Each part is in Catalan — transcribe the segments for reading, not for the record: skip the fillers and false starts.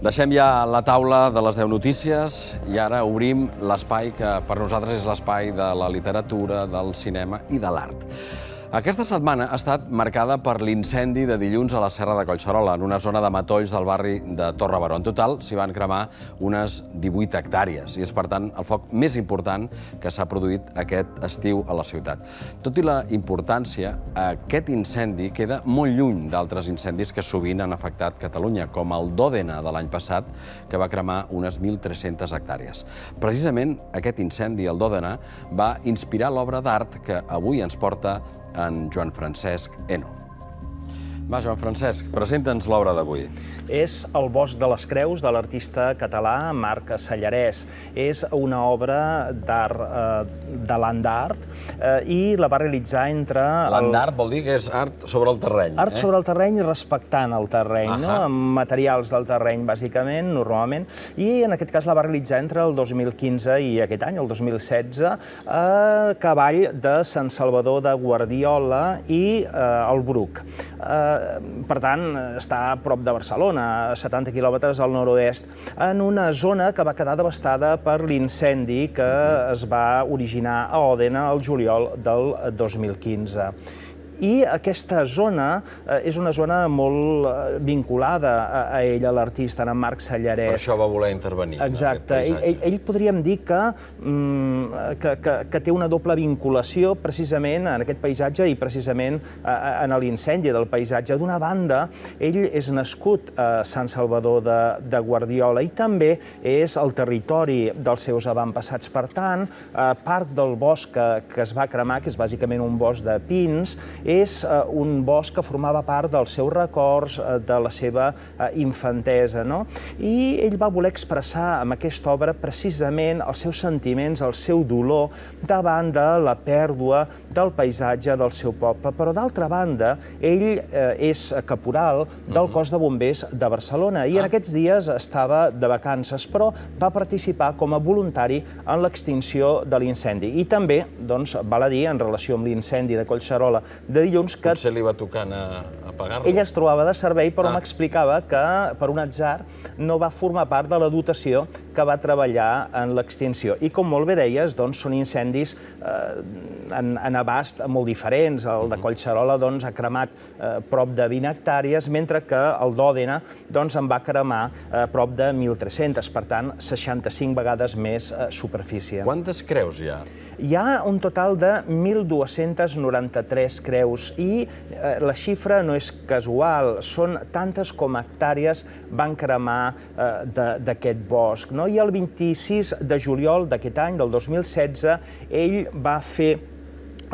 Deixem ja la taula de les 10 notícies i ara obrim l'espai que per nosaltres és l'espai de la literatura, del cinema i de l'art. Aquesta setmana ha estat marcada per l'incendi de dilluns a la Serra de Collserola, en una zona de matolls del barri de Torre Baró. En total, s'hi van cremar unes 18 hectàrees i és, per tant, el foc més important que s'ha produït aquest estiu a la ciutat. Tot i la importància, aquest incendi queda molt lluny d'altres incendis que sovint han afectat Catalunya, com el d'Òdena de l'any passat, que va cremar unes 1.300 hectàrees. Precisament aquest incendi, el d'Òdena, va inspirar l'obra d'art que avui ens porta en Joan Francesc Eno. Va, Joan Francesc, presenta'ns l'obra d'avui. És El bosc de les creus, de l'artista català Marc Sallarès. És una obra d'art, de land art, i la va realitzar entre... Land art vol dir que és art sobre el terreny. Art sobre el terreny i respectant el terreny, no? Amb materials del terreny, bàsicament, normalment. I en aquest cas la va realitzar entre el 2015 i aquest any, el 2016, a cavall de Sant Salvador de Guardiola i el Bruc. Per tant, està a prop de Barcelona, a 70 quilòmetres al nord-oest, en una zona que va quedar devastada per l'incendi que es va originar a Òdena el juliol del 2015. I aquesta zona és una zona molt vinculada a ell, a l'artista, en Marc Sallarès. Per això va voler intervenir. Exacte. Ell podríem dir que té una doble vinculació precisament en aquest paisatge i precisament en l'incendi del paisatge. D'una banda, ell és nascut a Sant Salvador de Guardiola i també és el territori dels seus avantpassats. Per tant, part del bosc que es va cremar, que és bàsicament un bosc de pins, és un bosc que formava part dels seus records, de la seva infantesa, no? I ell va voler expressar amb aquesta obra precisament els seus sentiments, el seu dolor davant de la pèrdua del paisatge del seu poble. Però d'altra banda, ell és caporal del cos de bombers de Barcelona i en aquests dies estava de vacances, però va participar com a voluntari en l'extinció de l'incendi. I també, doncs, val a dir, en relació amb l'incendi de Collserola de dilluns, que potser li va tocant apagar-lo. ell es trobava de servei, però m'explicava que, per un atzar, no va formar part de la dotació que va treballar en l'extinció. I com molt bé deies, doncs, són incendis en abast molt diferents. El de Collserola ha cremat prop de 20 hectàrees, mentre que el d'Òdena en va cremar prop de 1.300, per tant, 65 vegades més superfície. Quantes creus hi ha? Hi ha un total de 1.293 creus i la xifra no és casual, són tantes com hectàrees van cremar d'aquest bosc. I el 26 de juliol d'aquest any, del 2016, ell va fer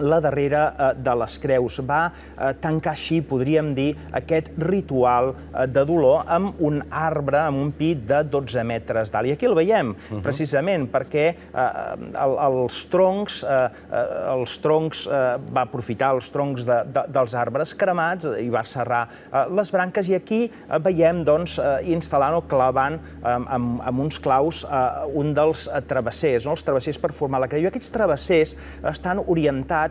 la darrera de les creus. Va tancar així, podríem dir, aquest ritual de dolor amb un arbre, amb un pi de 12 metres d'alt. I aquí el veiem, precisament, perquè els troncs va aprofitar els troncs dels arbres cremats i va serrar les branques, i aquí veiem, doncs, instal·lant o clavant amb uns claus un dels travessers, els travessers per formar la creu. I aquests travessers estan orientats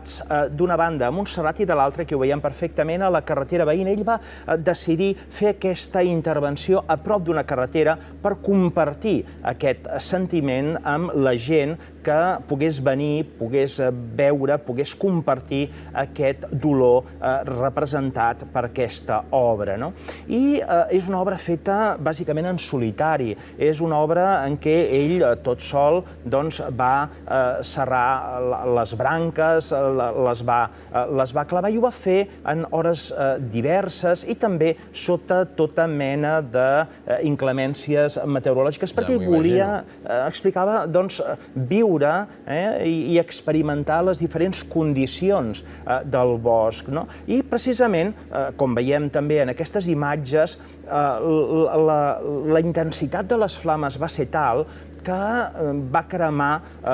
d'una banda a Montserrat i de l'altra, que ho veiem perfectament, a la carretera veïna. Ell va decidir fer aquesta intervenció a prop d'una carretera per compartir aquest sentiment amb la gent que pogués venir, pogués veure, pogués compartir aquest dolor representat per aquesta obra. I és una obra feta bàsicament en solitari. És una obra en què ell, tot sol, va serrar les branques, les va clavar, i ho va fer en hores diverses i també sota tota mena d'inclemències meteorològiques, perquè ell volia, explicava, viure i experimentar les diferents condicions del bosc. I precisament, com veiem també en aquestes imatges, la intensitat de les flames va ser tal que va cremar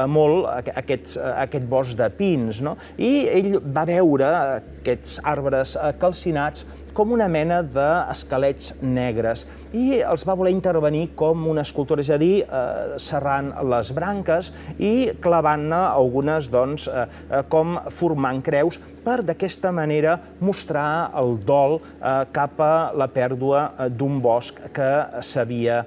molt aquest bosc de pins, no? I ell va veure aquests arbres calcinats com una mena d'esquelets negres i els va voler intervenir com un escultor, és a dir, serrant les branques i clavant-ne algunes, doncs, com formant creus per d'aquesta manera mostrar el dol cap a la pèrdua d'un bosc que s'havia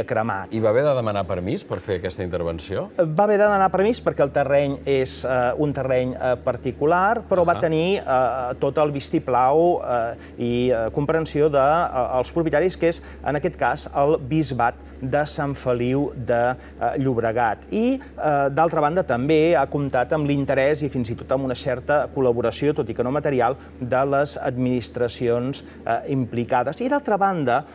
cremat. I va haver de demanar permís per fer aquesta intervenció? Va haver de demanar permís perquè el terreny és un terreny particular, però va tenir tot el vistiplau i comprensió dels propietaris, que és, en aquest cas, el Bisbat de Sant Feliu de Llobregat. I, d'altra banda, també ha comptat amb l'interès i fins i tot amb una certa col·laboració, tot i que no material, de les administracions implicades. I, d'altra banda,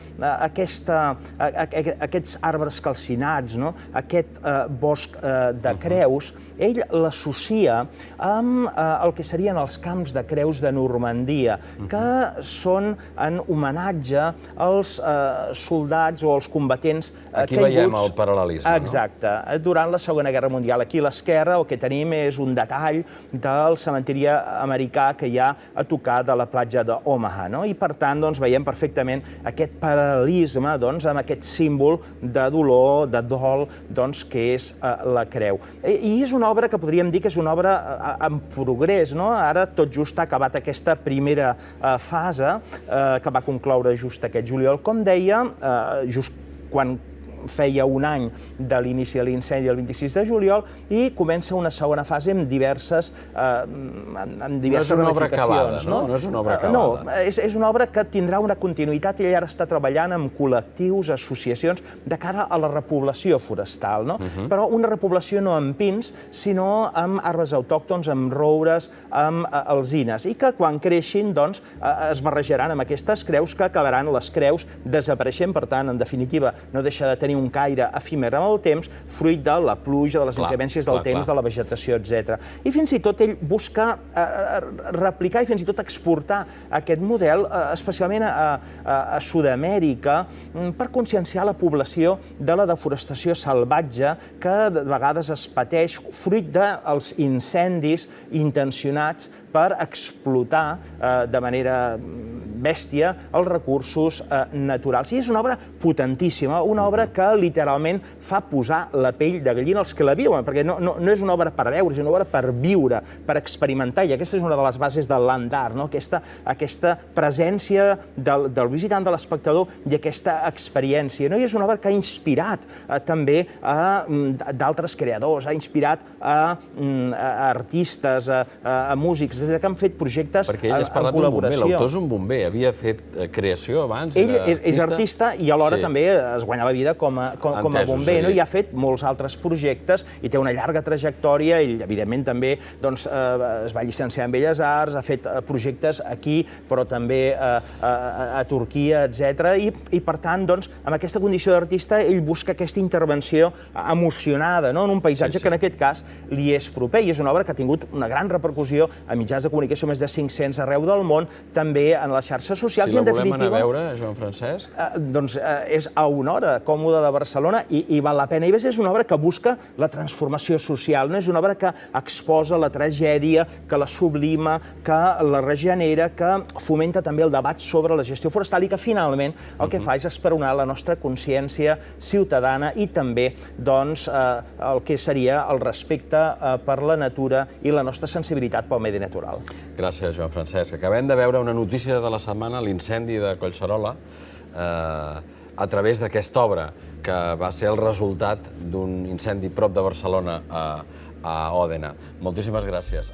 aquests arbres calcinats, aquest bosc de creus, ell l'associa amb el que serien els camps de creus de Normandia, que són en homenatge als soldats o als combatents caiguts... Aquí veiem el paral·lelisme, no? Exacte. Durant la Segona Guerra Mundial. Aquí a l'esquerra el que tenim és un detall del cementiri americà que hi ha a tocar de la platja d'Omaha, no? I, per tant, veiem perfectament aquest paral·lelisme amb aquest símbol de dolor, de dol, que és la creu. I és una obra que podríem dir que és una obra en progrés, no? Ara tot just ha acabat aquesta primera fase, que va concloure just aquest juliol, com deia, just quan feia un any de l'inici de l'incendi el 26 de juliol, i comença una segona fase amb diverses ramificacions. No és una obra acabada, no? No és una obra acabada. No, és una obra que tindrà una continuïtat i ell ara està treballant amb col·lectius, associacions, de cara a la repoblació forestal, no? Però una repoblació no amb pins, sinó amb arbres autòctons, amb roures, amb alzines, i que quan creixin, doncs, es barrejaran amb aquestes creus, que acabaran les creus desapareixent. Per tant, en definitiva, no deixa de tenir un caire efímer amb el temps, fruit de la pluja, de les inclemències del temps, de la vegetació, etc. I fins i tot ell busca replicar i fins i tot exportar aquest model, especialment a Sud-amèrica, per conscienciar la població de la deforestació salvatge que de vegades es pateix fruit dels incendis intencionats per explotar de manera bèstia els recursos naturals. I és una obra potentíssima, una obra que literalment fa posar la pell de gallina als que la viuen, perquè no és una obra per veure, és una obra per viure, per experimentar, i aquesta és una de les bases del land art, aquesta presència del visitant, de l'espectador, i aquesta experiència. I és una obra que ha inspirat també d'altres creadors, ha inspirat a artistes, a músics, que han fet projectes en col·laboració. Perquè ell has parlat d'un bomber, l'autor és un bomber, havia fet creació abans? Ell és artista i alhora també es guanya la vida com a bomber, i ha fet molts altres projectes i té una llarga trajectòria. Ell, evidentment, també es va llicenciar en Belles Arts, ha fet projectes aquí, però també a Turquia, etc. I, per tant, amb aquesta condició d'artista, ell busca aquesta intervenció emocionada en un paisatge que, en aquest cas, li és proper. I és una obra que ha tingut una gran repercussió a mitjans de comunicació, més de 500 arreu del món, també en les xarxes socials. Si la volem anar a veure, Joan Francesc? Doncs és a una hora còmoda de Barcelona i val la pena. I és una obra que busca la transformació social, no és una obra que exposa la tragèdia, que la sublima, que la regenera, que fomenta també el debat sobre la gestió forestal i que finalment el que fa és esperonar la nostra consciència ciutadana i també el que seria el respecte per la natura i la nostra sensibilitat pel medi natural. Gràcies, Joan Francesc. Acabem de veure una notícia de la setmana, l'incendi de Collserola, a través d'aquesta obra, que va ser el resultat d'un incendi prop de Barcelona, a Òdena. Moltíssimes gràcies.